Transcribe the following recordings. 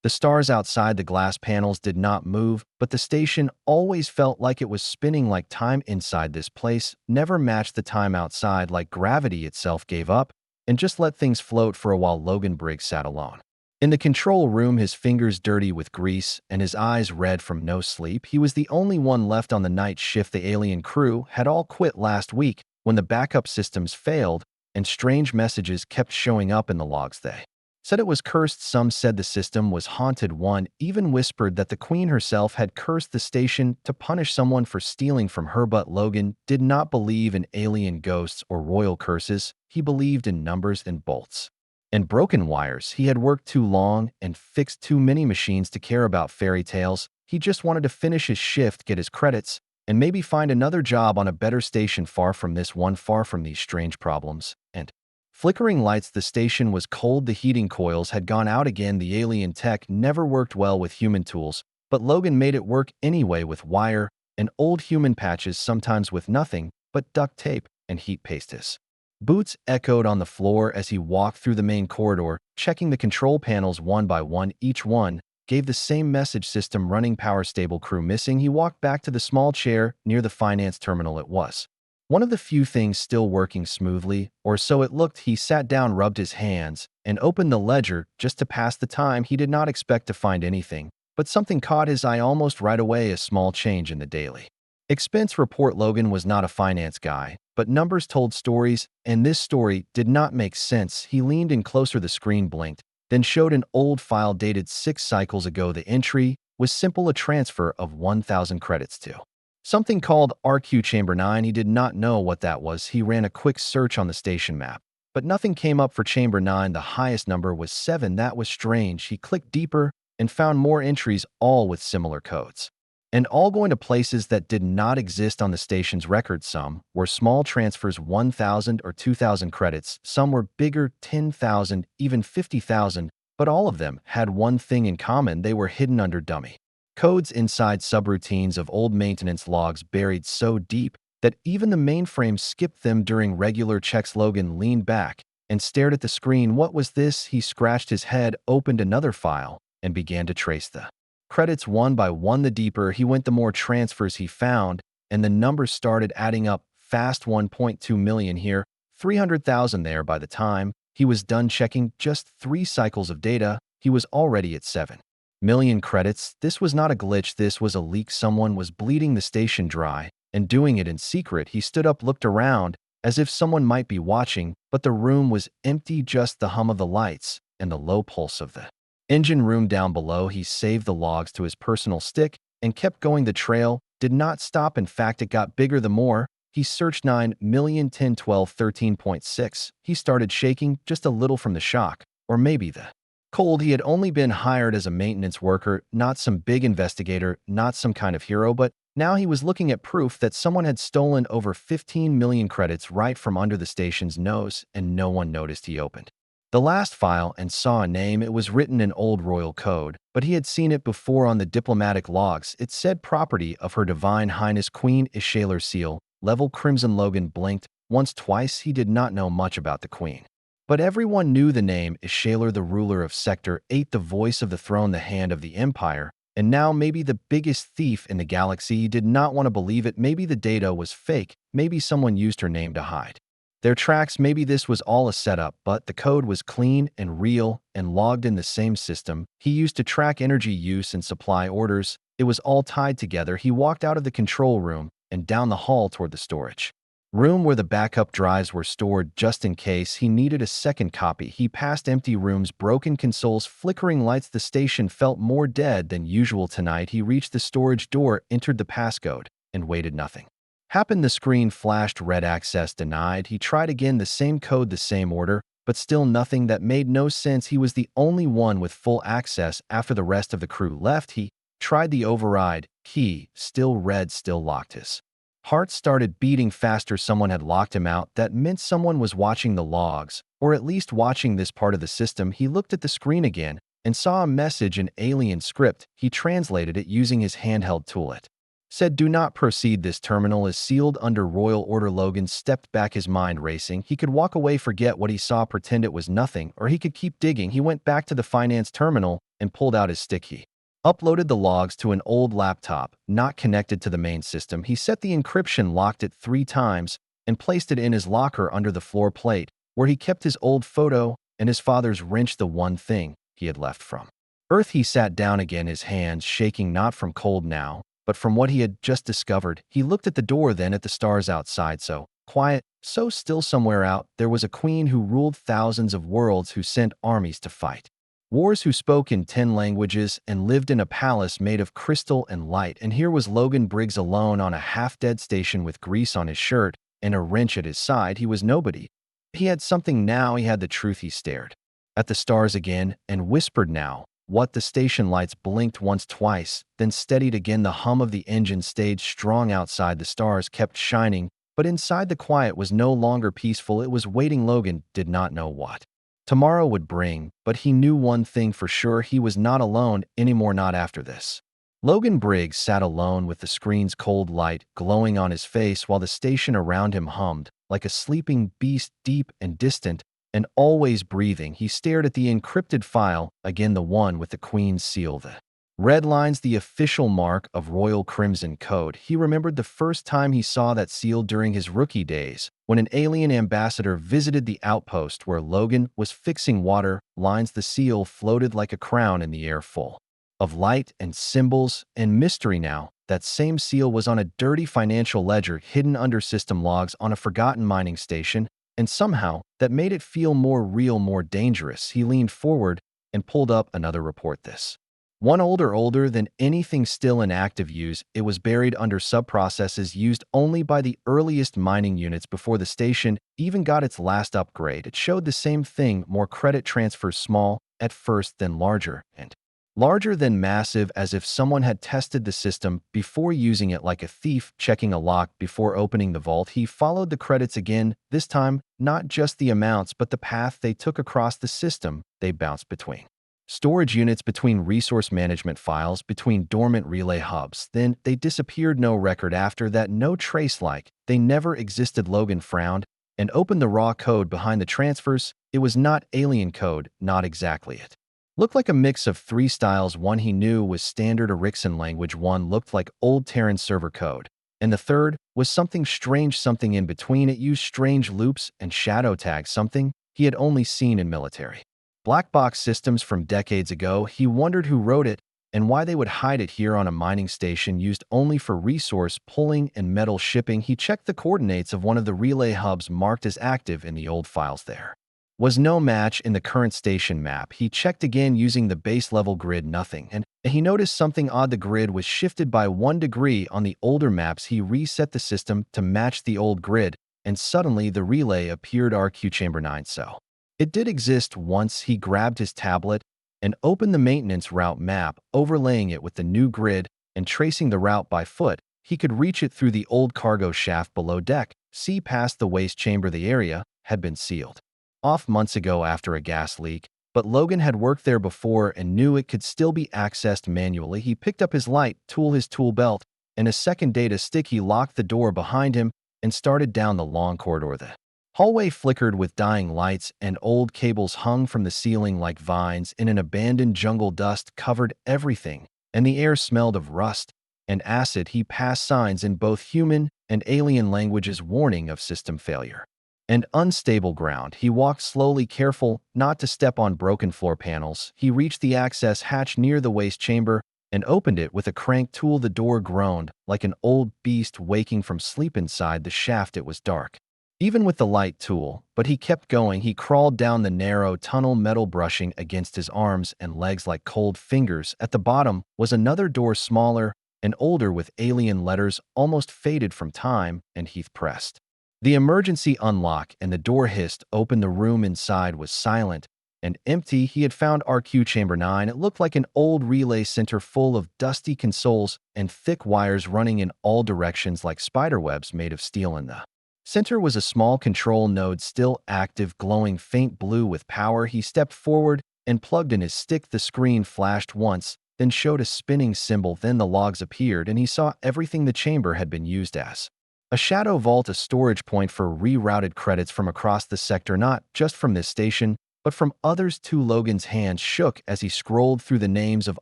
The stars outside the glass panels did not move, but the station always felt like it was spinning, like time inside this place never matched the time outside, like gravity itself gave up and just let things float for a while. Logan Briggs sat alone in the control room, his fingers dirty with grease and his eyes red from no sleep. He was the only one left on the night shift. The alien crew had all quit last week when the backup systems failed and strange messages kept showing up in the logs. They said it was cursed. Some said the system was haunted. One even whispered that the Queen herself had cursed the station to punish someone for stealing from her. But Logan did not believe in alien ghosts or royal curses. He believed in numbers and bolts and broken wires. He had worked too long and fixed too many machines to care about fairy tales. He just wanted to finish his shift, get his credits, and maybe find another job on a better station, far from this one, far from these strange problems and flickering lights. The station was cold. The heating coils had gone out again. The alien tech never worked well with human tools, but Logan made it work anyway with wire and old human patches, sometimes with nothing but duct tape and heat paste. His boots echoed on the floor as he walked through the main corridor, checking the control panels one by one. Each one gave the same message: system running, power stable, crew missing. He walked back to the small chair near the finance terminal. It was one of the few things still working smoothly, or so it looked. He sat down, rubbed his hands, and opened the ledger just to pass the time. He did not expect to find anything, but something caught his eye almost right away: a small change in the daily expense report. Logan was not a finance guy, but numbers told stories, and this story did not make sense. He leaned in closer. The screen blinked, then showed an old file dated 6 cycles ago. The entry was simple: a transfer of 1,000 credits to something called RQ Chamber 9. He did not know what that was. He ran a quick search on the station map, but nothing came up for Chamber 9. The highest number was 7. That was strange. He clicked deeper and found more entries, all with similar codes, and all going to places that did not exist on the station's record. Some were small transfers, 1,000 or 2,000 credits. Some were bigger, 10,000, even 50,000, but all of them had one thing in common: they were hidden under dummy codes inside subroutines of old maintenance logs, buried so deep that even the mainframe skipped them during regular checks. Logan leaned back and stared at the screen. What was this? He scratched his head, opened another file, and began to trace the credits one by one. The deeper he went, the more transfers he found, and the numbers started adding up fast. 1.2 million here, 300,000 there. By the time he was done checking just 3 cycles of data, he was already at 7 million credits. This was not a glitch. This was a leak. Someone was bleeding the station dry and doing it in secret. He stood up, looked around as if someone might be watching, but the room was empty. Just the hum of the lights and the low pulse of the engine room down below. He saved the logs to his personal stick and kept going. The trail did not stop. In fact, it got bigger the more he searched. 9 million, 10, 12, 13.6. He started shaking just a little from the shock, or maybe the cold. He had only been hired as a maintenance worker, not some big investigator, not some kind of hero, but now he was looking at proof that someone had stolen over 15 million credits right from under the station's nose, and no one noticed. He opened the last file and saw a name. It was written in old royal code, but he had seen it before on the diplomatic logs. It said property of Her Divine Highness Queen Ishalar, seal, level crimson. Logan blinked once, twice. He did not know much about the Queen, but everyone knew the name Ishalar, the ruler of Sector 8, the voice of the throne, the hand of the Empire, and now maybe the biggest thief in the galaxy. He did not want to believe it. Maybe the data was fake. Maybe someone used her name to hide their tracks. Maybe this was all a setup, but the code was clean and real and logged in the same system he used to track energy use and supply orders. It was all tied together. He walked out of the control room and down the hall toward the storage room where the backup drives were stored just in case he needed a second copy. He passed empty rooms, broken consoles, flickering lights. The station felt more dead than usual tonight. He reached the storage door, entered the passcode, and waited. Nothing happened. The screen flashed red: access denied. He tried again, the same code, the same order, but still nothing. That made no sense. He was the only one with full access after the rest of the crew left. He tried the override key, still red, still locked. His heart started beating faster. Someone had locked him out. That meant someone was watching the logs, or at least watching this part of the system. He looked at the screen again and saw a message in alien script. He translated it using his handheld tool. It said, "Do not proceed. This terminal is sealed under royal order." Logan stepped back, his mind racing. He could walk away, forget what he saw, pretend it was nothing, or he could keep digging. He went back to the finance terminal and pulled out his stick. He uploaded the logs to an old laptop, not connected to the main system. He set the encryption, locked it 3 times, and placed it in his locker under the floor plate, where he kept his old photo and his father's wrench, the one thing he had left from Earth. He sat down again, his hands shaking not from cold now, but from what he had just discovered. He looked at the door, then at the stars outside. So quiet, so still. Somewhere out there was a queen who ruled thousands of worlds, who sent armies to fight wars, who spoke in 10 languages and lived in a palace made of crystal and light. And here was Logan Briggs alone on a half-dead station with grease on his shirt and a wrench at his side. He was nobody. He had something now. He had the truth. He stared at the stars again and whispered, "Now what?" The station lights blinked once, twice, then steadied again. The hum of the engine stayed strong outside. The stars kept shining, but inside the quiet was no longer peaceful. It was waiting. Logan did not know what tomorrow would bring, but he knew one thing for sure: he was not alone anymore, not after this. Logan Briggs sat alone with the screen's cold light glowing on his face, while the station around him hummed like a sleeping beast, deep and distant and always breathing. He stared at the encrypted file again, the one with the Queen's seal, the red lines, the official mark of Royal Crimson Code. He remembered the first time he saw that seal during his rookie days, when an alien ambassador visited the outpost where Logan was fixing water lines. The seal floated like a crown in the air, full of light and symbols and mystery. Now, that same seal was on a dirty financial ledger hidden under system logs on a forgotten mining station, and somehow that made it feel more real, more dangerous. He leaned forward and pulled up another report. This one older than anything, still in active use. It was buried under subprocesses used only by the earliest mining units before the station even got its last upgrade. It showed the same thing: more credit transfers, small at first, then larger and larger, then massive, as if someone had tested the system before using it, like a thief checking a lock before opening the vault. He followed the credits again, this time not just the amounts but the path they took across the system. They bounced between storage units, between resource management files, between dormant relay hubs. Then they disappeared. No record after that, no trace, like they never existed. Logan frowned and opened the raw code behind the transfers. It was not alien code, not exactly. It looked like a mix of 3 styles. One he knew was standard Ericson language, one looked like old Terran server code, and the third was something strange, something in between. It used strange loops and shadow tags, something he had only seen in military black box systems from decades ago. He wondered who wrote it and why they would hide it here on a mining station used only for resource pulling and metal shipping. He checked the coordinates of one of the relay hubs marked as active in the old files. There was no match in the current station map. He checked again using the base level grid, nothing, and he noticed something odd. The grid was shifted by 1 degree on the older maps. He reset the system to match the old grid, and suddenly the relay appeared, RQ Chamber 9. So it did exist once. He grabbed his tablet and opened the maintenance route map, overlaying it with the new grid and tracing the route by foot. He could reach it through the old cargo shaft below deck, see past the waste chamber. The area had been sealed off months ago after a gas leak, but Logan had worked there before and knew it could still be accessed manually. He picked up his light tool, his tool belt, and a second data stick. He locked the door behind him and started down the long corridor. The hallway flickered with dying lights, and old cables hung from the ceiling like vines in an abandoned jungle. Dust covered everything, and the air smelled of rust and acid. He passed signs in both human and alien languages warning of system failure and unstable ground. He walked slowly, careful not to step on broken floor panels. He reached the access hatch near the waste chamber and opened it with a crank tool. The door groaned like an old beast waking from sleep inside the shaft. It was dark, even with the light tool, but he kept going. He crawled down the narrow tunnel, metal brushing against his arms and legs like cold fingers. At the bottom was another door, smaller and older, with alien letters almost faded from time, and Heath pressed the emergency unlock and the door hissed open. The room inside was silent and empty. He had found RQ Chamber 9. It looked like an old relay center full of dusty consoles and thick wires running in all directions like spiderwebs made of steel. In the center was a small control node, still active, glowing faint blue with power. He stepped forward and plugged in his stick. The screen flashed once, then showed a spinning symbol. Then the logs appeared, and he saw everything the chamber had been used as a shadow vault, a storage point for rerouted credits from across the sector, not just from this station, but from others too. Logan's hand shook as he scrolled through the names of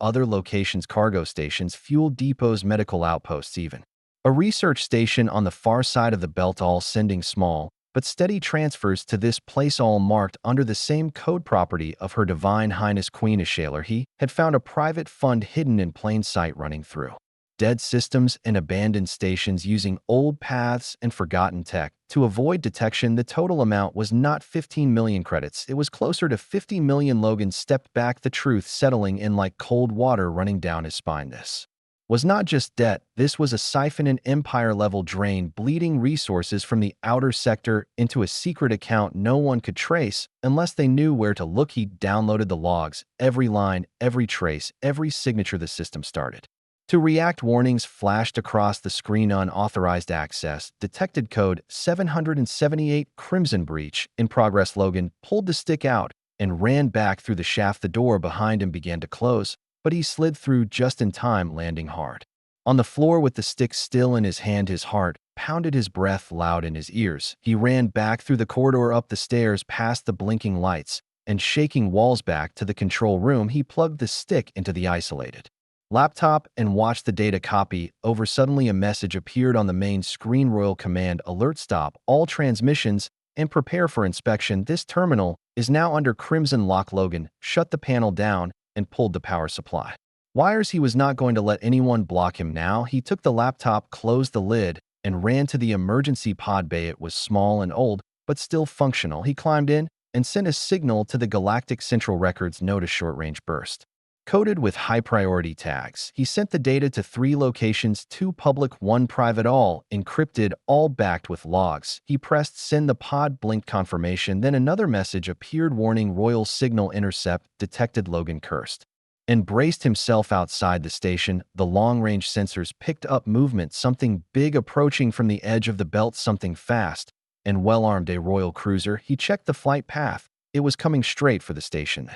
other locations: cargo stations, fuel depots, medical outposts, even a research station on the far side of the belt, all sending small but steady transfers to this place, all marked under the same code property of Her Divine Highness Queen Ashalar. He had found a private fund hidden in plain sight running through dead systems and abandoned stations using old paths and forgotten tech to avoid detection. The total amount was not 15 million credits, it was closer to 50 million. Logan stepped back, the truth settling in like cold water running down his spine. This was not just debt, this was a siphon, an empire-level drain, bleeding resources from the outer sector into a secret account no one could trace unless they knew where to look. He downloaded the logs, every line, every trace, every signature. The system started to react. Warnings flashed across the screen: unauthorized access, detected code 778, crimson breach in progress. Logan pulled the stick out and ran back through the shaft. The door behind him began to close, but he slid through just in time, landing hard on the floor with the stick still in his hand. His heart pounded, his breath loud in his ears. He ran back through the corridor, up the stairs, past the blinking lights and shaking walls, back to the control room. He plugged the stick into the isolated laptop and watched the data copy over. Suddenly, a message appeared on the main screen: Royal Command alert, stop all transmissions and prepare for inspection. This terminal is now under crimson lock. Logan shut the panel down and pulled the power supply wires. He was not going to let anyone block him now. He took the laptop, closed the lid, and ran to the emergency pod bay. It was small and old, but still functional. He climbed in and sent a signal to the Galactic Central Records node, a short-range burst coded with high-priority tags. He sent the data to 3 locations, 2 public, 1 private, all encrypted, all backed with logs. He pressed send. The pod blinked confirmation. Then another message appeared: warning, royal signal intercept detected. Logan cursed and braced himself outside the station. The long-range sensors picked up movement, something big approaching from the edge of the belt, something fast and well-armed, a royal cruiser. He checked the flight path. It was coming straight for the station.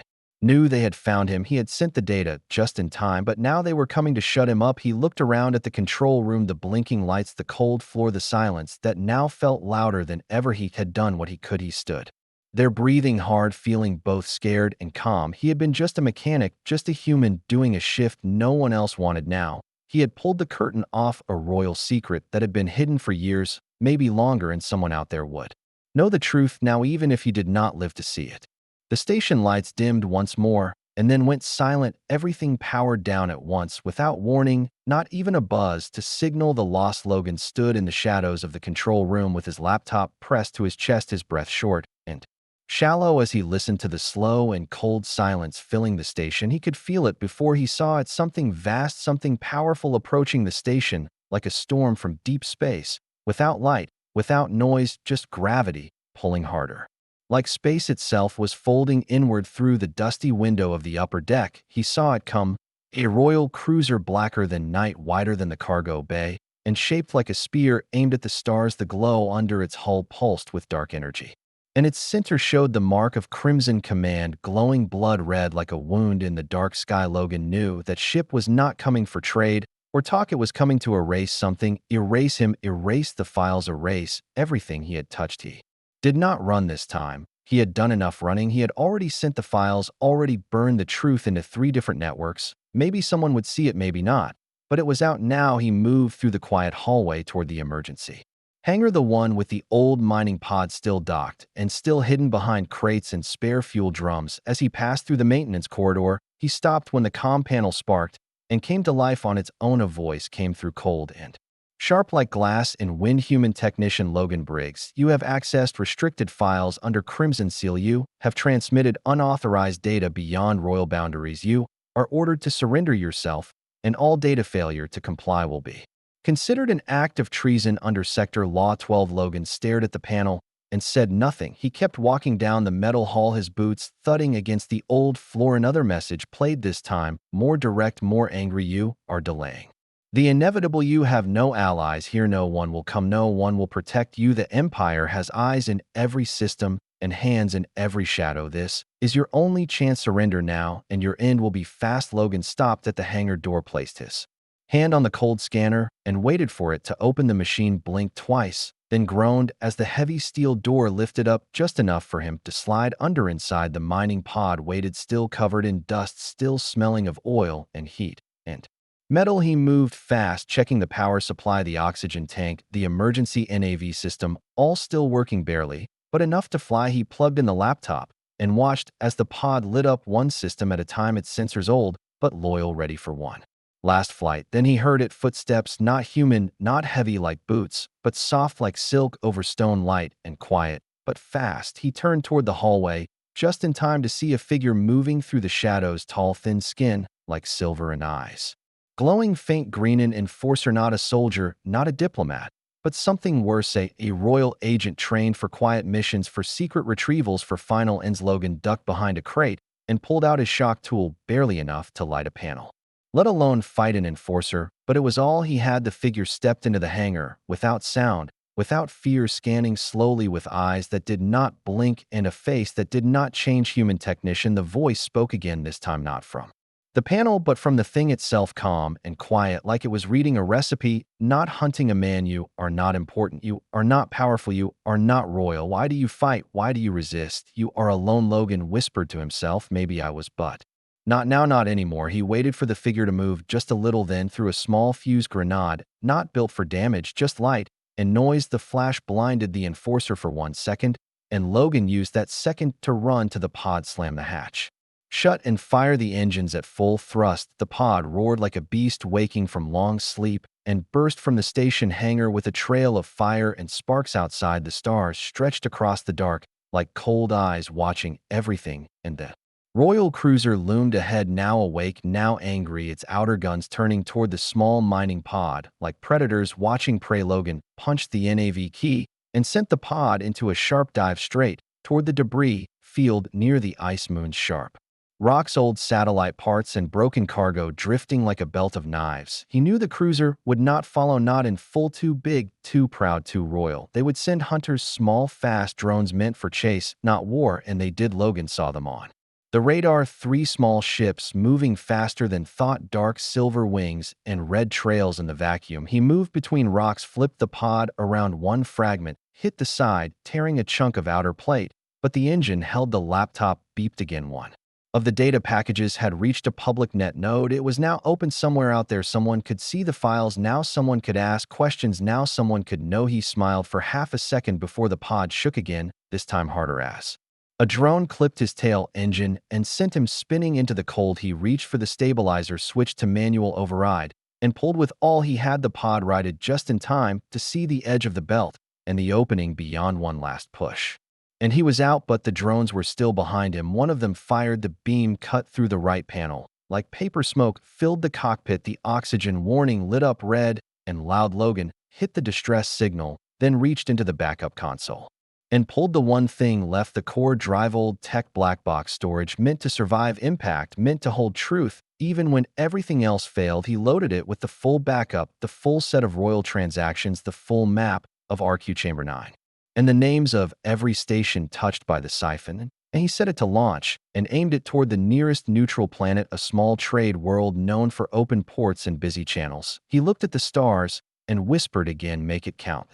Knew they had found him. He had sent the data just in time, but now they were coming to shut him up. He looked around at the control room, the blinking lights, the cold floor, the silence that now felt louder than ever. He had done what he could. He stood there, breathing hard, feeling both scared and calm. He had been just a mechanic, just a human doing a shift no one else wanted. Now he had pulled the curtain off a royal secret that had been hidden for years, maybe longer, and someone out there would know the truth now, even if he did not live to see it. The station lights dimmed once more and then went silent. Everything powered down at once, without warning, not even a buzz to signal the loss. Logan stood in the shadows of the control room with his laptop pressed to his chest, his breath short and shallow as he listened to the slow and cold silence filling the station. He could feel it before he saw it, something vast, something powerful approaching the station like a storm from deep space, without light, without noise, just gravity pulling harder. Like space itself was folding inward through the dusty window of the upper deck. He saw it come, a royal cruiser, blacker than night, wider than the cargo bay, and shaped like a spear aimed at the stars. The glow under its hull pulsed with dark energy, and its center showed the mark of crimson command, glowing blood red like a wound in the dark sky. Logan knew that ship was not coming for trade or talk. It was coming to erase something, erase him, erase the files, erase everything he had touched. He did not run this time. He had done enough running. He had already sent the files, already burned the truth into 3 different networks. Maybe someone would see it, maybe not. But it was out now. He moved through the quiet hallway toward the emergency hangar, the one with the old mining pod still docked and still hidden behind crates and spare fuel drums. As he passed through the maintenance corridor, he stopped when the comm panel sparked and came to life on its own. A voice came through, cold and sharp like glass and wind. Human technician Logan Briggs, you have accessed restricted files under Crimson Seal. You have transmitted unauthorized data beyond royal boundaries. You are ordered to surrender yourself, and all data failure to comply will be considered an act of treason under Sector Law 12. Logan stared at the panel and said nothing. He kept walking down the metal hall, his boots thudding against the old floor. Another message played, this time more direct, more angry. You are delaying the inevitable. You have no allies here. No one will come. No one will protect you. The Empire has eyes in every system and hands in every shadow. This is your only chance. Surrender now, and your end will be fast. Logan stopped at the hangar door, placed his hand on the cold scanner, and waited for it to open. The machine blinked twice, then groaned as the heavy steel door lifted up just enough for him to slide under. Inside the mining pod waited, still covered in dust, still smelling of oil and heat and metal. He moved fast, checking the power supply, the oxygen tank, the emergency NAV system, all still working barely, but enough to fly. He plugged in the laptop and watched as the pod lit up, one system at a time, its sensors old but loyal, ready for one last flight. Then he heard it, footsteps, not human, not heavy like boots, but soft like silk over stone, light and quiet, but fast. He turned toward the hallway, just in time to see a figure moving through the shadows, tall, thin skin like silver and eyes glowing faint green. An enforcer, not a soldier, not a diplomat, but something worse, a royal agent trained for quiet missions, for secret retrievals, for final ends. Logan ducked behind a crate and pulled out his shock tool, barely enough to light a panel, let alone fight an enforcer, but it was all he had. The figure stepped into the hangar, without sound, without fear, scanning slowly with eyes that did not blink and a face that did not change. Human technician. The voice spoke again, this time not from the panel, but from the thing itself, calm and quiet, like it was reading a recipe. Not hunting a man. You are not important. You are not powerful. You are not royal. Why do you fight? Why do you resist? You are alone. Logan whispered to himself, maybe I was, but not now, not anymore. He waited for the figure to move just a little, then threw a small fuse grenade, not built for damage, just light and noise. The flash blinded the enforcer for 1 second, and Logan used that second to run to the pod, slam the hatch shut and fire the engines at full thrust. The pod roared like a beast waking from long sleep and burst from the station hangar with a trail of fire and sparks outside. The stars stretched across the dark like cold eyes watching everything, and the royal cruiser loomed ahead, now awake, now angry, its outer guns turning toward the small mining pod like predators watching prey. Logan punched the NAV key and sent the pod into a sharp dive straight toward the debris field near the ice moon's sharp rocks, old satellite parts and broken cargo drifting like a belt of knives. He knew the cruiser would not follow, not in full, too big, too proud, too royal. They would send hunters, small, fast drones meant for chase, not war, and they did. Logan saw them on the radar, 3 small ships moving faster than thought, dark silver wings and red trails in the vacuum. He moved between rocks, flipped the pod around, one fragment hit the side, tearing a chunk of outer plate, but the engine held. The laptop beeped again. One of the data packages had reached a public net node. It was now open somewhere out there. Someone could see the files now. Someone could ask questions now. Someone could know. He smiled for half a second before the pod shook again, this time harder as a drone clipped his tail engine and sent him spinning into the cold. He reached for the stabilizer, switched to manual override, and pulled with all he had. The pod righted just in time to see the edge of the belt and the opening beyond. One last push and he was out, but the drones were still behind him. One of them fired. The beam cut through the right panel like paper. Smoke filled the cockpit. The oxygen warning lit up red and loud. Logan hit the distress signal, then reached into the backup console and pulled the one thing left, the core drive, old tech black box storage, meant to survive impact, meant to hold truth even when everything else failed. He loaded it with the full backup, the full set of royal transactions, the full map of RQ Chamber 9 and the names of every station touched by the siphon, and he set it to launch and aimed it toward the nearest neutral planet, a small trade world known for open ports and busy channels. He looked at the stars and whispered again, make it count.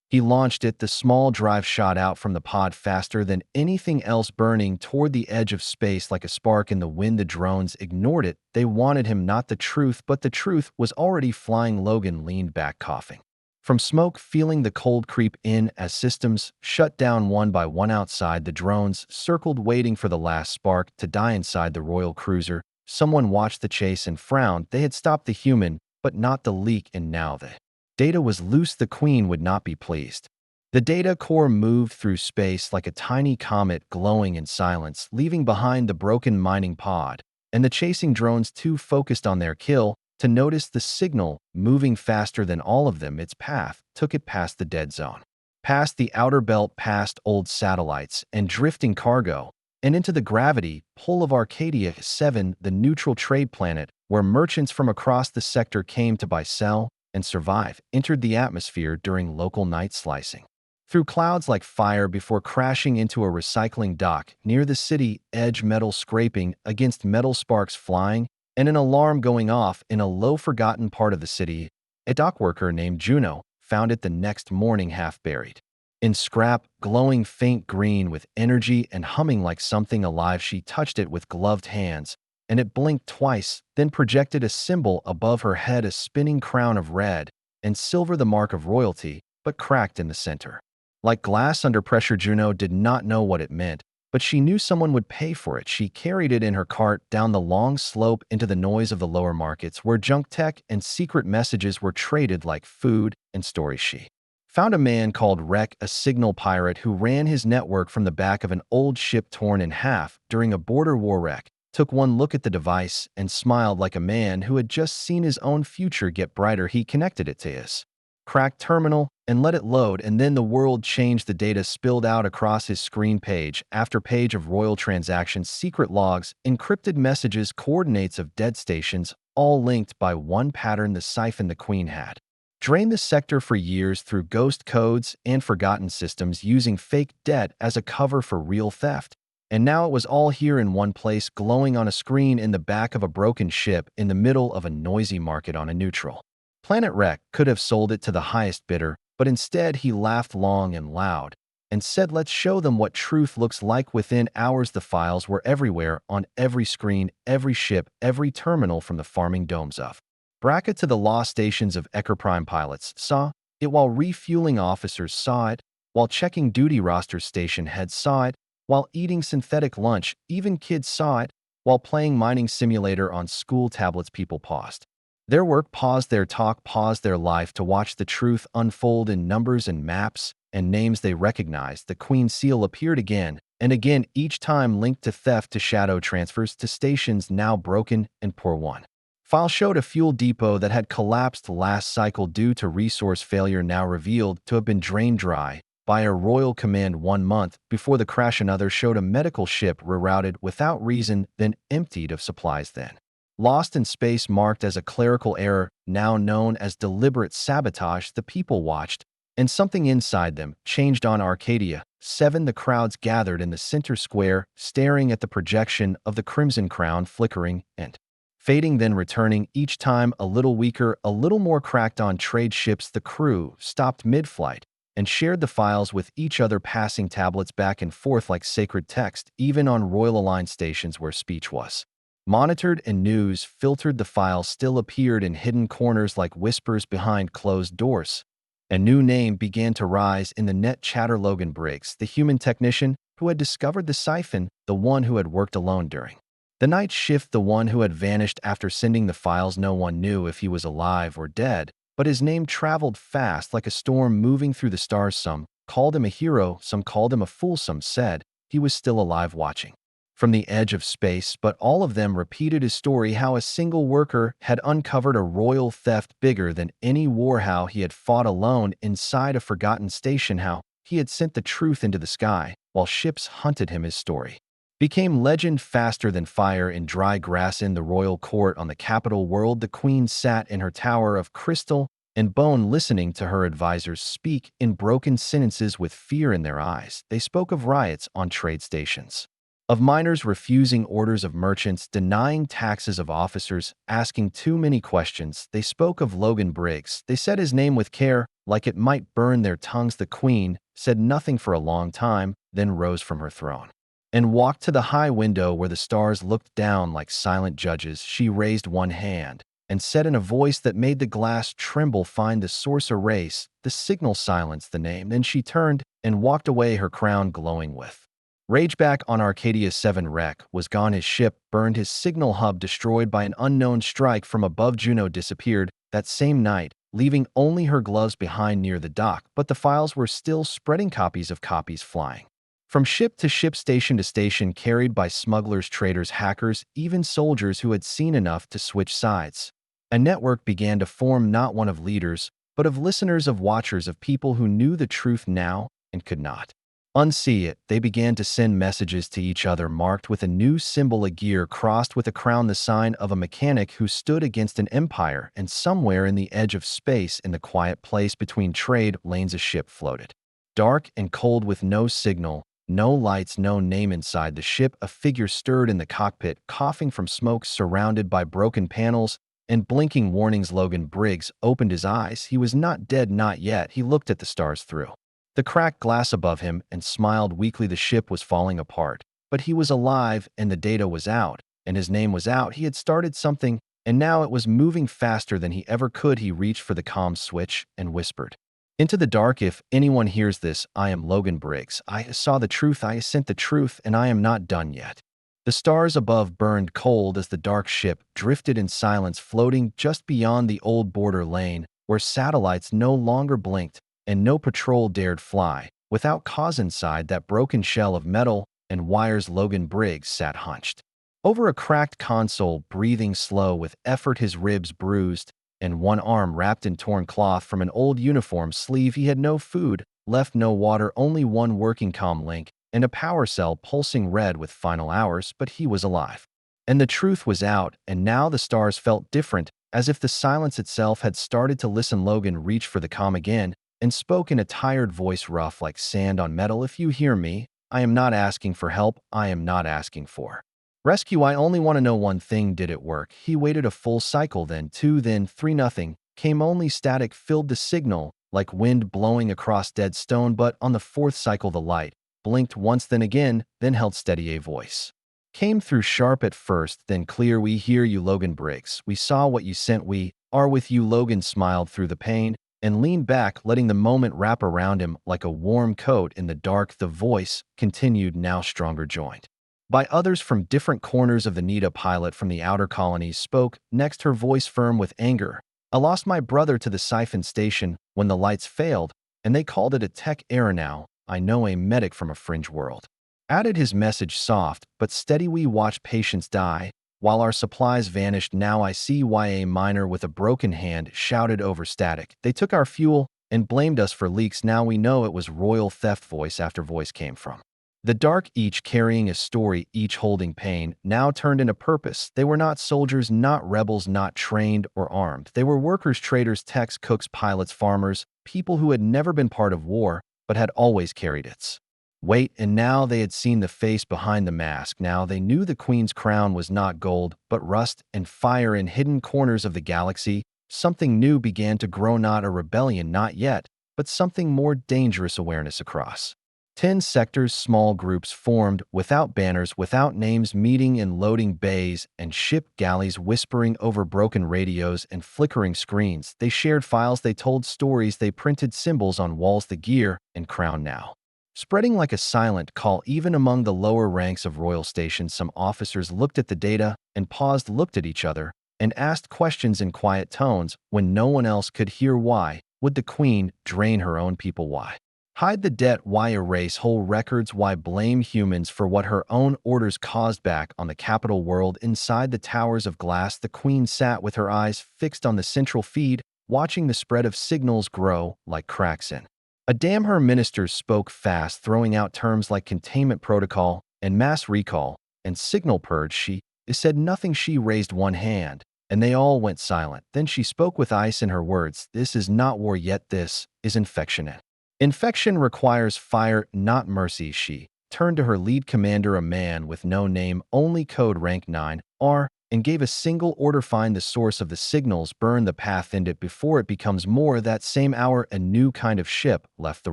He launched it. The small drive shot out from the pod faster than anything else, burning toward the edge of space like a spark in the wind. The drones ignored it. They wanted him, not the truth, but the truth was already flying. Logan leaned back, coughing from smoke, feeling the cold creep in as systems shut down one by one outside. The drones circled, waiting for the last spark to die inside the royal cruiser. Someone watched the chase and frowned. They had stopped the human, but not the leak, and now the data was loose. The Queen would not be pleased. The data core moved through space like a tiny comet, glowing in silence, leaving behind the broken mining pod, and the chasing drones, too focused on their kill to notice the signal moving faster than all of them. Its path took it past the dead zone, past the outer belt, past old satellites and drifting cargo, and into the gravity pull of Arcadia 7, the neutral trade planet where merchants from across the sector came to buy, sell, and survive. Entered the atmosphere during local night, slicing through clouds like fire before crashing into a recycling dock near the city edge, metal scraping against metal, sparks flying, and an alarm going off in a low, forgotten part of the city. A dock worker named Juno found it the next morning half buried in scrap, glowing faint green with energy and humming like something alive. She touched it with gloved hands, and it blinked twice, then projected a symbol above her head, a spinning crown of red and silver, the mark of royalty, but cracked in the center. Like glass under pressure, Juno did not know what it meant, but she knew someone would pay for it. She carried it in her cart down the long slope into the noise of the lower markets, where junk tech and secret messages were traded like food and stories. She found a man called Rek, a signal pirate who ran his network from the back of an old ship torn in half during a border war. Rek took one look at the device and smiled like a man who had just seen his own future get brighter. He connected it to his cracked terminal and let it load, and then the world changed. The data spilled out across his screen, page after page of royal transactions, secret logs, encrypted messages, coordinates of dead stations, all linked by one pattern: the siphon the Queen had drained the sector for years through ghost codes and forgotten systems, using fake debt as a cover for real theft. And now it was all here in one place, glowing on a screen in the back of a broken ship in the middle of a noisy market on a neutral planet. Rek could have sold it to the highest bidder, but instead he laughed long and loud and said, "Let's show them what truth looks like." Within hours, the files were everywhere, on every screen, every ship, every terminal, from the farming domes of Braca to the law stations of Ecker. Prime pilots saw it while refueling, officers saw it while checking duty rosters, station heads saw it while eating synthetic lunch, even kids saw it while playing mining simulator on school tablets. People paused their work, paused their talk, paused their life to watch the truth unfold in numbers and maps and names they recognized. The Queen seal appeared again and again, each time linked to theft, to shadow transfers, to stations now broken and poor. One file showed a fuel depot that had collapsed last cycle due to resource failure, now revealed to have been drained dry by a royal command 1 month before the crash. Another showed a medical ship rerouted without reason, then emptied of supplies, then lost in space, marked as a clerical error, now known as deliberate sabotage. The people watched, and something inside them changed. On Arcadia 7, the crowds gathered in the center square, staring at the projection of the Crimson Crown, flickering and fading, then returning, each time a little weaker, a little more cracked. On trade ships, the crew stopped mid-flight and shared the files with each other, passing tablets back and forth like sacred text. Even on Royal Aligned stations where speech was monitored and news filtered, the files still appeared in hidden corners like whispers behind closed doors. A new name began to rise in the net chatter: Logan Briggs, the human technician who had discovered the siphon, the one who had worked alone during the night shift, the one who had vanished after sending the files. No one knew if he was alive or dead, but his name traveled fast like a storm moving through the stars. Some called him a hero, some called him a fool, some said he was still alive watching from the edge of space, but all of them repeated his story: how a single worker had uncovered a royal theft bigger than any war, how he had fought alone inside a forgotten station, how he had sent the truth into the sky while ships hunted him. His story became legend faster than fire in dry grass. In the royal court on the capital world, the Queen sat in her tower of crystal and bone, listening to her advisors speak in broken sentences with fear in their eyes. They spoke of riots on trade stations, of miners refusing orders, of merchants denying taxes, of officers asking too many questions. They spoke of Logan Briggs. They said his name with care, like it might burn their tongues. The Queen said nothing for a long time, then rose from her throne and walked to the high window where the stars looked down like silent judges. She raised one hand and said in a voice that made the glass tremble, "Find the source, erase the signal, silence the name." Then she turned and walked away, her crown glowing with rage. Back on Arcadia 7, Rek was gone. His ship burned, his signal hub destroyed by an unknown strike from above. Juno disappeared that same night, leaving only her gloves behind near the dock, but the files were still spreading, copies of copies flying from ship to ship, station to station, carried by smugglers, traders, hackers, even soldiers who had seen enough to switch sides. A network began to form, not one of leaders, but of listeners, of watchers, of people who knew the truth now and could not unsee it. They began to send messages to each other marked with a new symbol, a gear crossed with a crown, the sign of a mechanic who stood against an empire. And somewhere in the edge of space, in the quiet place between trade lanes, a ship floated, dark and cold, with no signal, no lights, no name inside the ship. A figure stirred in the cockpit, coughing from smoke, surrounded by broken panels and blinking warnings. Logan Briggs opened his eyes. He was not dead, not yet. He looked at the stars through the cracked glass above him and smiled weakly. The ship was falling apart, but he was alive, and the data was out, and his name was out. He had started something, and now it was moving faster than he ever could. He reached for the comm switch and whispered into the dark, "If anyone hears this, I am Logan Briggs. I saw the truth, I sent the truth, and I am not done yet." The stars above burned cold as the dark ship drifted in silence, floating just beyond the old border lane, where satellites no longer blinked and no patrol dared fly. Without cause inside that broken shell of metal and wires, Logan Briggs sat hunched over a cracked console, breathing slow with effort, his ribs bruised, and one arm wrapped in torn cloth from an old uniform sleeve. He had no food left, no water, only one working comm link and a power cell pulsing red with final hours, but he was alive. And the truth was out, and now the stars felt different, as if the silence itself had started to listen. Logan reached for the comm again and spoke in a tired voice, rough like sand on metal. "If you hear me, I am not asking for help. I am not asking for rescue. I only want to know one thing. Did it work?" He waited a full cycle, then two, then three. Nothing came. Only static filled the signal, like wind blowing across dead stone. But on the fourth cycle, the light blinked once, then again, then held steady. A voice came through, sharp at first, then clear. "We hear you, Logan Briggs. We saw what you sent. We are with you." Logan smiled through the pain and leaned back, letting the moment wrap around him like a warm coat in the dark. The voice continued, now stronger, joined by others from different corners of the NETA. Pilot from the outer colonies spoke next, her voice firm with anger. "I lost my brother to the Sci-Fi station when the lights failed, and they called it a tech error. Now I know a medic from a fringe world." Added his message, soft but steady. "We watched patients die while our supplies vanished. Now I see why." A miner with a broken hand shouted over static. "They took our fuel and blamed us for leaks. Now we know it was royal theft." Voice after voice came from the dark, each carrying a story, each holding pain, now turned into purpose. They were not soldiers, not rebels, not trained or armed. They were workers, traders, techs, cooks, pilots, farmers, people who had never been part of war, but had always carried its weight. And now they had seen the face behind the mask. Now they knew the Queen's crown was not gold, but rust and fire. In hidden corners of the galaxy, something new began to grow, not a rebellion, not yet, but something more dangerous. Awareness across 10 sectors, small groups formed, without banners, without names, meeting in loading bays and ship galleys, whispering over broken radios and flickering screens. They shared files, they told stories, they printed symbols on walls. The gear and crown now spreading like a silent call, even among the lower ranks of royal stations. Some officers looked at the data and paused, looked at each other, and asked questions in quiet tones when no one else could hear. Why would the Queen drain her own people? Why hide the debt? Why erase whole records? Why blame humans for what her own orders caused? Back on the capital world, inside the towers of glass, the Queen sat with her eyes fixed on the central feed, watching the spread of signals grow like cracks in a dam. Her ministers spoke fast, throwing out terms like containment protocol and mass recall and signal purge. She said nothing. She raised one hand, and they all went silent. Then she spoke with ice in her words. "This is not war yet. This is infection. Infection requires fire, not mercy." She turned to her lead commander, a man with no name, only code rank 9R, and gave a single order: find the source of the signals, burn the path, end it before it becomes more. That same hour, a new kind of ship left the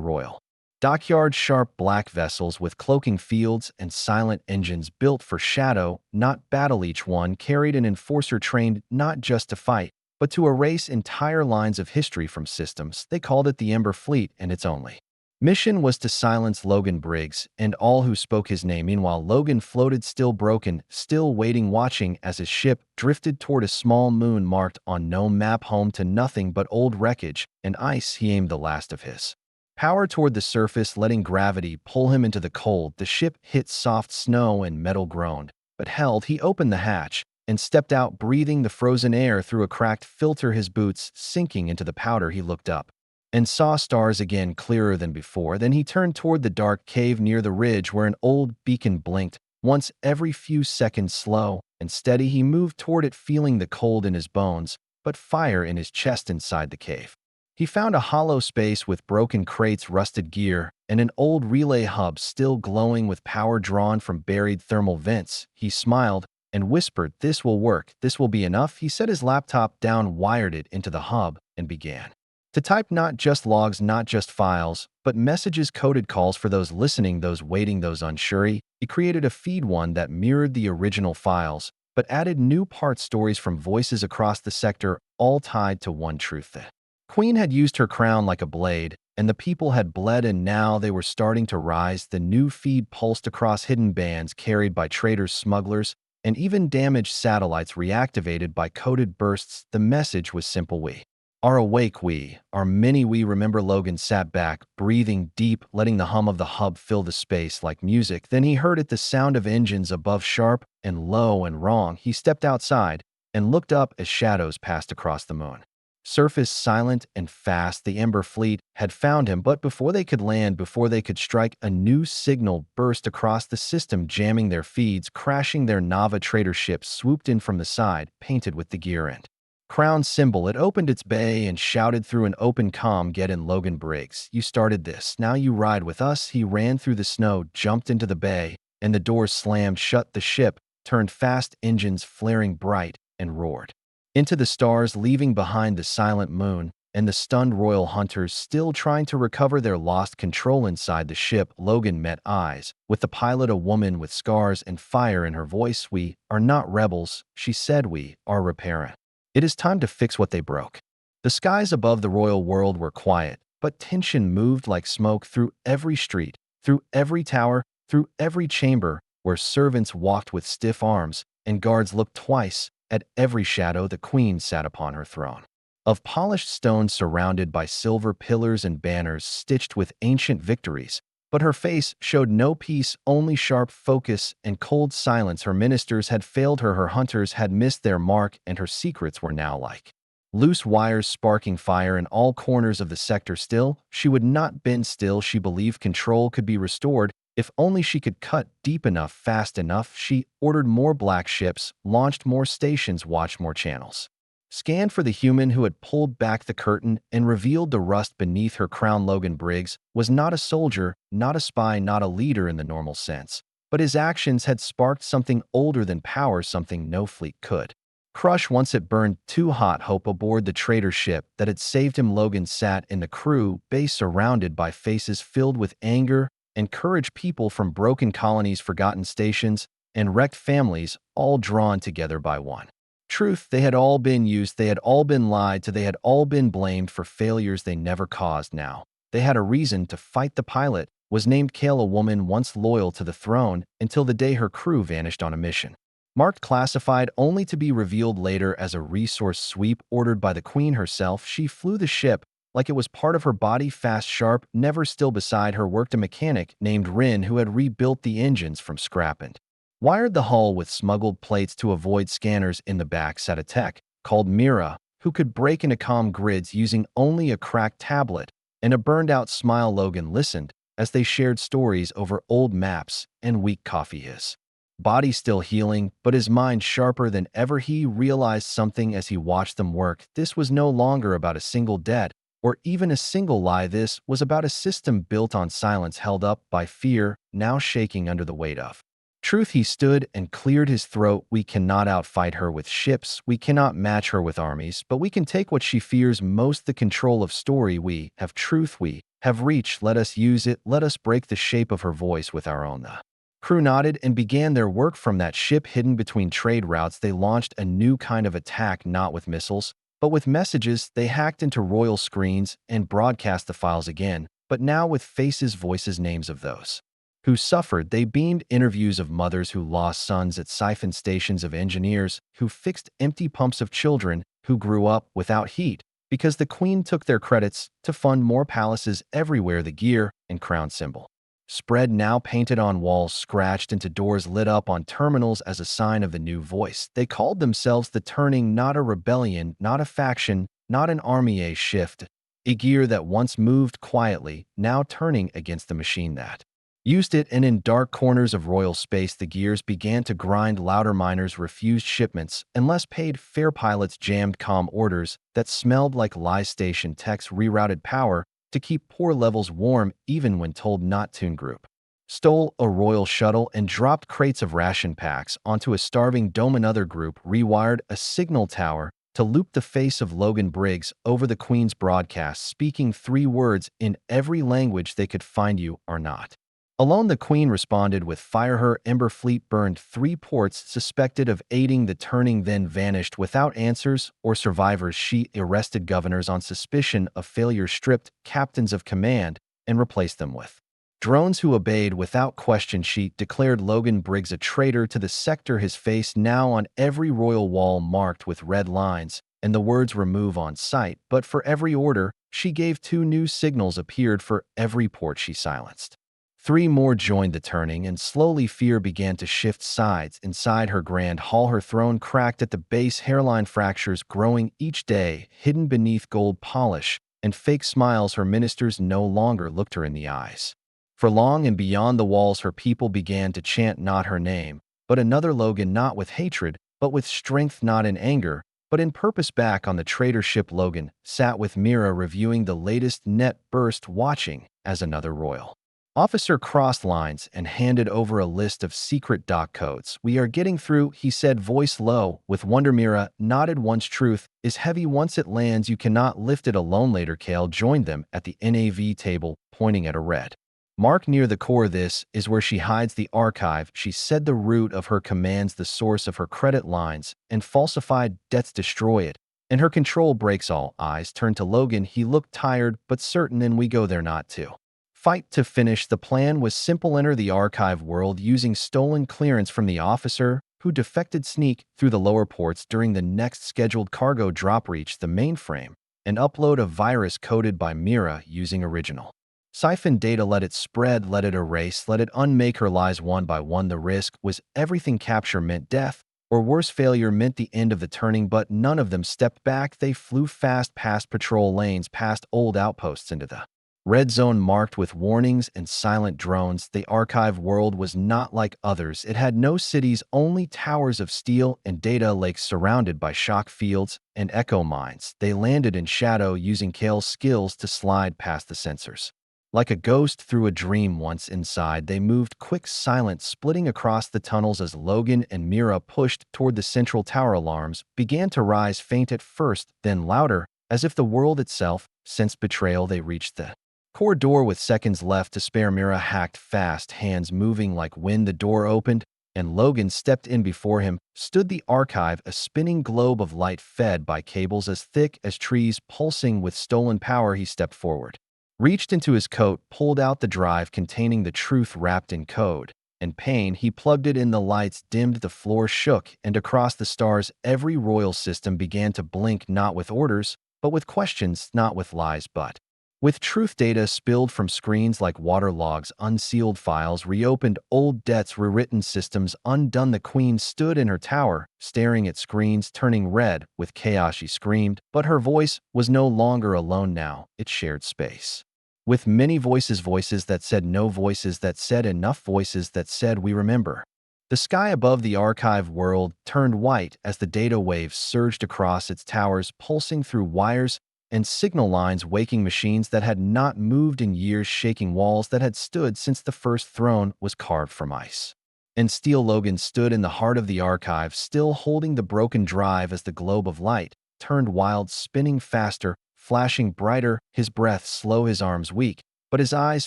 royal dockyard, sharp black vessels with cloaking fields and silent engines, built for shadow, not battle. Each one carried an enforcer trained not just to fight, but to erase entire lines of history from systems. They called it the Ember Fleet, and its only mission was to silence Logan Briggs and all who spoke his name. Meanwhile, Logan floated, still broken, still waiting, watching as his ship drifted toward a small moon marked on no map, home to nothing but old wreckage and ice. He aimed the last of his power toward the surface, letting gravity pull him into the cold. The ship hit soft snow and metal groaned, but held. He opened the hatch and stepped out, breathing the frozen air through a cracked filter, his boots sinking into the powder. He looked up and saw stars again, clearer than before. Then he turned toward the dark cave near the ridge where an old beacon blinked once every few seconds. Slow and steady, he moved toward it, feeling the cold in his bones, but fire in his chest. Inside the cave, he found a hollow space with broken crates, rusted gear, and an old relay hub still glowing with power drawn from buried thermal vents. He smiled and whispered, "This will work. This will be enough." He set his laptop down, wired it into the hub, and began to type not just logs, not just files, but messages, coded calls for those listening, those waiting, those unsure. He created a feed, one that mirrored the original files, but added new parts, stories from voices across the sector, all tied to one truth: that Queen had used her crown like a blade, and the people had bled, and now they were starting to rise. The new feed pulsed across hidden bands carried by traitors, smugglers, and even damaged satellites reactivated by coded bursts. The message was simple: we are awake, we are many. We remember. Logan sat back, breathing deep, letting the hum of the hub fill the space like music. Then he heard it, the sound of engines above, sharp and low and wrong. He stepped outside and looked up as shadows passed across the moon. Surface silent and fast. The Ember fleet had found him, but before they could land, before they could strike, a new signal burst across the system, jamming their feeds, crashing. Their Nava trader ship swooped in from the side, painted with the gear and crown symbol. It opened its bay and shouted through an open comm, "Get in, Logan Briggs. You started this. Now you ride with us." He ran through the snow, jumped into the bay, and the doors slammed shut. The ship turned fast, engines flaring bright, and roared into the stars, leaving behind the silent moon and the stunned royal hunters still trying to recover their lost control. Inside the ship, Logan met eyes with the pilot, a woman with scars and fire in her voice. "We are not rebels," she said. "We are repairing. It is time to fix what they broke." The skies above the royal world were quiet, but tension moved like smoke through every street, through every tower, through every chamber, where servants walked with stiff arms and guards looked twice at every shadow. The Queen sat upon her throne of polished stone, surrounded by silver pillars and banners stitched with ancient victories. But her face showed no peace, only sharp focus and cold silence. Her ministers had failed her, her hunters had missed their mark, and her secrets were now like loose wires sparking fire in all corners of the sector. Still, she would not bend. Still, she believed control could be restored if only she could cut deep enough, fast enough. She ordered more black ships, launched more stations, watched more channels, scanned for the human who had pulled back the curtain and revealed the rust beneath her crown. Logan Briggs was not a soldier, not a spy, not a leader in the normal sense, but his actions had sparked something older than power, something no fleet could crush. Once it burned too hot, hope aboard the traitor ship that had saved him. Logan sat in the crew bay, surrounded by faces filled with anger and courage, people from broken colonies, forgotten stations, and wrecked families, all drawn together by one truth: they had all been used, they had all been lied to, they had all been blamed for failures they never caused. Now they had a reason to fight. The pilot was named Kale, a woman once loyal to the throne until the day her crew vanished on a mission marked classified, only to be revealed later as a resource sweep ordered by the Queen herself. She flew the ship like it was part of her body, fast, sharp, never still. Beside her worked a mechanic named Rin, who had rebuilt the engines from scrap and wired the hull with smuggled plates to avoid scanners. In the back sat a tech called Mira, who could break into comm grids using only a cracked tablet and a burned-out smile. Logan listened as they shared stories over old maps and weak coffee, his body still healing, but his mind sharper than ever. He realized something as he watched them work. This was no longer about a single debt or even a single lie. This was about a system built on silence, held up by fear, now shaking under the weight of truth. He stood and cleared his throat. "We cannot outfight her with ships, we cannot match her with armies, but we can take what she fears most, the control of story. We have truth, we have reach. Let us use it. Let us break the shape of her voice with our own." The crew nodded and began their work. From that ship hidden between trade routes, they launched a new kind of attack, not with missiles, but with messages. They hacked into royal screens and broadcast the files again, but now with faces, voices, names of those who suffered. They beamed interviews of mothers who lost sons at siphon stations, of engineers who fixed empty pumps, of children who grew up without heat because the Queen took their credits to fund more palaces everywhere. The gear and crown symbol spread, now painted on walls, scratched into doors, lit up on terminals as a sign of the new voice. They called themselves the Turning, not a rebellion, not a faction, not an army, a shift. A gear that once moved quietly, now turning against the machine that used it. And in dark corners of royal space, the gears began to grind louder. Miners refused shipments unless paid fair. Pilots jammed comm orders that smelled like lies. Station techs rerouted power to keep poor levels warm even when told not to. Group stole a royal shuttle, and dropped crates of ration packs onto a starving dome. Another group rewired a signal tower to loop the face of Logan Briggs over the Queen's broadcast, speaking 3 words in every language they could: find you or not. Alone, the Queen responded with fire. Her Ember fleet burned 3 ports suspected of aiding the turning, then vanished without answers or survivors. She arrested governors on suspicion of failure, stripped captains of command, and replaced them with drones who obeyed without question. She declared Logan Briggs a traitor to the sector, his face now on every royal wall marked with red lines, and the words "remove on sight." But for every order she gave, 2 new signals appeared. For every port she silenced, 3 more joined the turning, and slowly fear began to shift sides inside her grand hall. Her throne cracked at the base, hairline fractures growing each day, hidden beneath gold polish and fake smiles. Her ministers no longer looked her in the eyes. For long, and beyond the walls, her people began to chant not her name, but another Logan, not with hatred, but with strength, not in anger, but in purpose. Back on the traitor ship, Logan sat with Mira, reviewing the latest net burst, watching as another royal officer crossed lines and handed over a list of secret dock codes. "We are getting through," he said, voice low with wonder. Mira nodded once. "Truth is heavy once it lands. You cannot lift it alone." Later, Kale joined them at the NAV table, pointing at a red mark near the core. "This is where she hides the archive," she said, "the root of her commands, the source of her credit lines and falsified debts. Destroy it, and her control breaks." All eyes turned to Logan. He looked tired but certain. "And we go there not to fight, to finish." The plan was simple: enter the archive world using stolen clearance from the officer who defected, sneak through the lower ports during the next scheduled cargo drop, reach the mainframe, and upload a virus coded by Mira using original siphon data. Let it spread, let it erase, let it unmake her lies one by one. The risk was everything. Capture meant death, or worse, failure meant the end of the turning. But none of them stepped back. They flew fast, past patrol lanes, past old outposts, into the red zone marked with warnings and silent drones. The archive world was not like others. It had no cities, only towers of steel and data lakes surrounded by shock fields and echo mines. They landed in shadow, using Kale's skills to slide past the sensors. Like a ghost through a dream. Once inside, they moved quick, silent, splitting across the tunnels as Logan and Mira pushed toward the central tower. Alarms began to rise, faint at first, then louder, as if the world itself sensed betrayal. They reached the core door with seconds left to spare. Mira hacked fast, hands moving like wind. The door opened, and Logan stepped in. Before him stood the archive, a spinning globe of light fed by cables as thick as trees, pulsing with stolen power. He stepped forward, reached into his coat, pulled out the drive containing the truth wrapped in code and pain. He plugged it in. The lights dimmed, the floor shook, and across the stars every royal system began to blink, not with orders, but with questions, not with lies, but with truth. Data spilled from screens like water, logs, unsealed files, reopened old debts, rewritten systems undone. The Queen stood in her tower, staring at screens, turning red with chaos. She screamed, but her voice was no longer alone now. It shared space with many voices, voices that said no, voices that said enough, voices that said we remember. The sky above the archive world turned white as the data waves surged across its towers, pulsing through wires and signal lines, waking machines that had not moved in years, shaking walls that had stood since the first throne was carved from ice and steel. Logan stood in the heart of the archive, still holding the broken drive as the globe of light turned wild, spinning faster, flashing brighter, his breath slow, his arms weak, but his eyes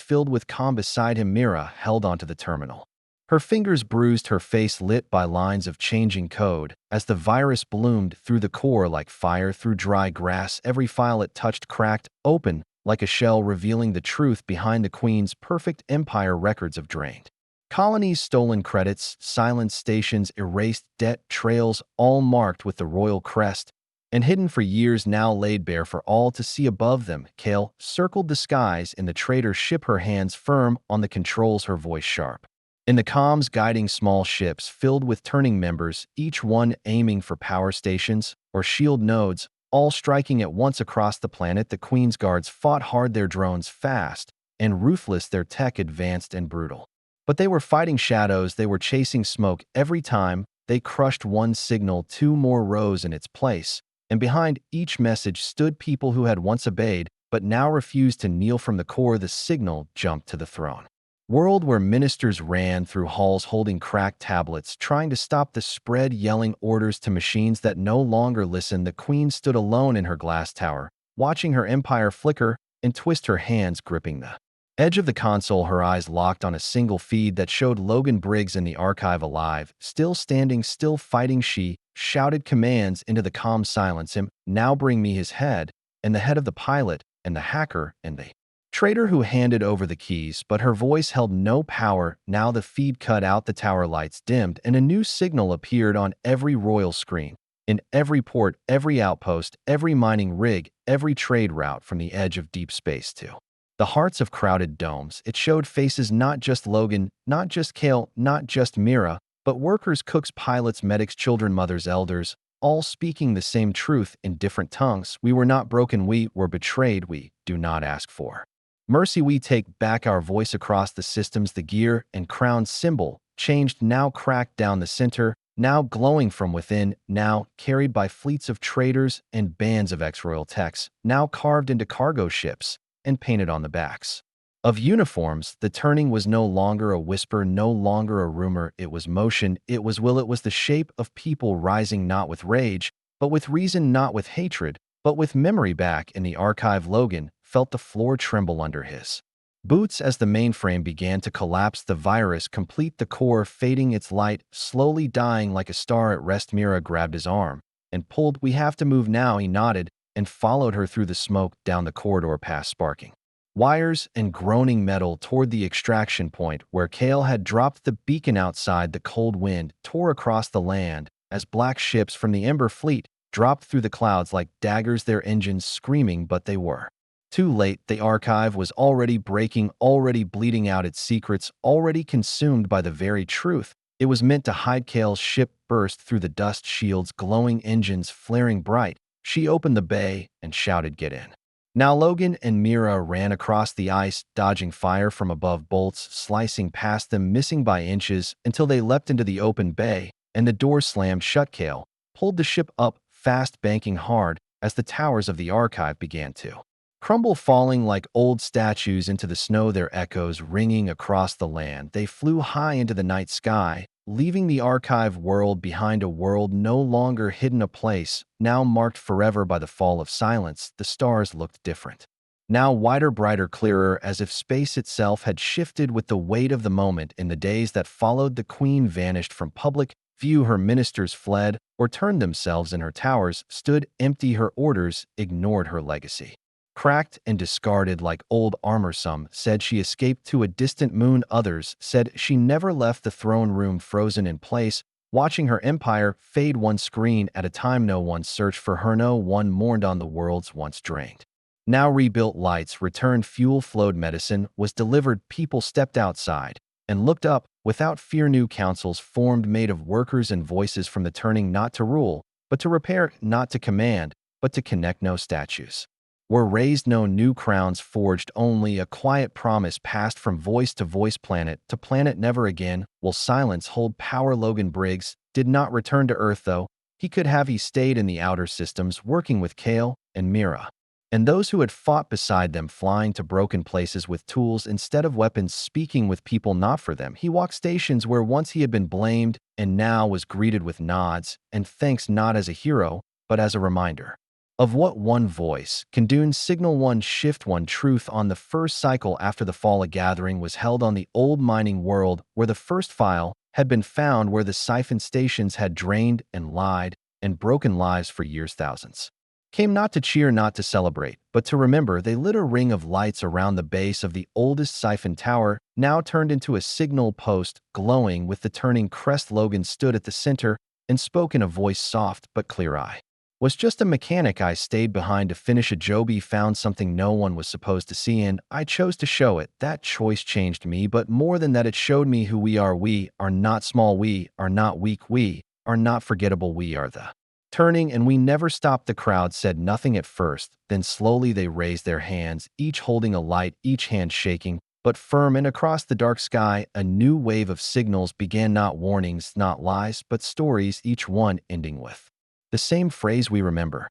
filled with calm. Beside him, Mira held onto the terminal, her fingers bruised, her face lit by lines of changing code. As the virus bloomed through the core like fire through dry grass, every file it touched cracked open like a shell, revealing the truth behind the Queen's perfect empire. Records of drained colonies, stolen credits, silenced stations, erased debt trails, all marked with the royal crest and hidden for years, now laid bare for all to see. Above them, Kale circled the skies in the traitor ship, her hands firm on the controls, her voice sharp in the comms, guiding small ships filled with turning members, each one aiming for power stations or shield nodes, all striking at once across the planet. The Queen's guards fought hard, their drones fast and ruthless, their tech advanced and brutal. But they were fighting shadows, they were chasing smoke. Every time they crushed one signal, 2 more rose in its place, and behind each message stood people who had once obeyed but now refused to kneel. From the core, the signal jumped to the throne world where ministers ran through halls holding cracked tablets, trying to stop the spread, yelling orders to machines that no longer listened. The queen stood alone in her glass tower, watching her empire flicker and twist, her hands gripping the edge of the console, her eyes locked on a single feed that showed Logan Briggs in the archive alive, still standing, still fighting. She shouted commands into the calm silence. Him, now bring me his head, and the head of the pilot, and the hacker, and the traitor who handed over the keys, but her voice held no power. Now the feed cut out, the tower lights dimmed, and a new signal appeared on every royal screen. In every port, every outpost, every mining rig, every trade route from the edge of deep space to the hearts of crowded domes, it showed faces, not just Logan, not just Kale, not just Mira, but workers, cooks, pilots, medics, children, mothers, elders, all speaking the same truth in different tongues. We were not broken, we were betrayed, we do not ask for mercy, we take back our voice across the systems. The gear and crown symbol changed, now cracked down the center, now glowing from within, now carried by fleets of traders and bands of ex-royal techs, now carved into cargo ships and painted on the backs of uniforms. The turning was no longer a whisper, no longer a rumor. It was motion, it was will, it was the shape of people rising, not with rage, but with reason, not with hatred, but with memory. Back in the archive, Logan felt the floor tremble under his boots as the mainframe began to collapse, the virus complete, the core fading, its light slowly dying like a star at rest. Mira grabbed his arm and pulled. We have to move now, he nodded, and followed her through the smoke, down the corridor, past sparking wires and groaning metal, toward the extraction point where Kale had dropped the beacon. Outside, the cold wind tore across the land as black ships from the Ember Fleet dropped through the clouds like daggers, their engines screaming, but they were too late. The archive was already breaking, already bleeding out, its secrets already consumed by the very truth it was meant to hide. Kale's ship burst through the dust shields, glowing engines flaring bright. She opened the bay and shouted, "Get in." Now Logan and Mira ran across the ice, dodging fire from above, bolts slicing past them, missing by inches, until they leapt into the open bay, and the door slammed shut. Kale pulled the ship up, fast, banking hard, as the towers of the archive began to crumble, falling like old statues into the snow, their echoes ringing across the land. They flew high into the night sky, leaving the archive world behind, a world no longer hidden, a place now marked forever by the fall of silence. The stars looked different, now wider, brighter, clearer, as if space itself had shifted with the weight of the moment. In the days that followed, the queen vanished from public view. Her ministers fled or turned themselves in. Her towers stood empty, her orders ignored, her legacy cracked and discarded like old armor. Some said she escaped to a distant moon, others said she never left the throne room, frozen in place, watching her empire fade one screen at a time. No one searched for her, no one mourned on the world's once drained, now rebuilt lights returned, fuel flowed, medicine was delivered. People stepped outside and looked up without fear. New councils formed, made of workers and voices from the turning, not to rule, but to repair, not to command, but to connect. No statues were raised, no new crowns forged, only a quiet promise passed from voice to voice, planet to planet. Never again will silence hold power. Logan Briggs did not return to Earth, though he could have. He stayed in the outer systems, working with Kale and Mira, and those who had fought beside them, flying to broken places with tools instead of weapons, speaking with people, not for them. He walked stations where once he had been blamed and now was greeted with nods and thanks, not as a hero, but as a reminder of what one voice can do. Signal, one shift, one truth. On the first cycle after the fall, a gathering was held on the old mining world where the first file had been found, where the siphon stations had drained and lied and broken lives for years. Thousands came not to cheer, not to celebrate, but to remember. They lit a ring of lights around the base of the oldest siphon tower, now turned into a signal post, glowing with the turning crest. Logan stood at the center and spoke in a voice soft but clear. I was just a mechanic. I stayed behind to finish a job. He found something no one was supposed to see, and I chose to show it. That choice changed me, but more than that, it showed me who we are. We are not small. We are not weak. We are not forgettable. We are the turning, and we never stopped. The crowd said nothing at first, then slowly they raised their hands, each holding a light, each hand shaking, but firm, and across the dark sky, a new wave of signals began, not warnings, not lies, but stories, each one ending with the same phrase: we remember.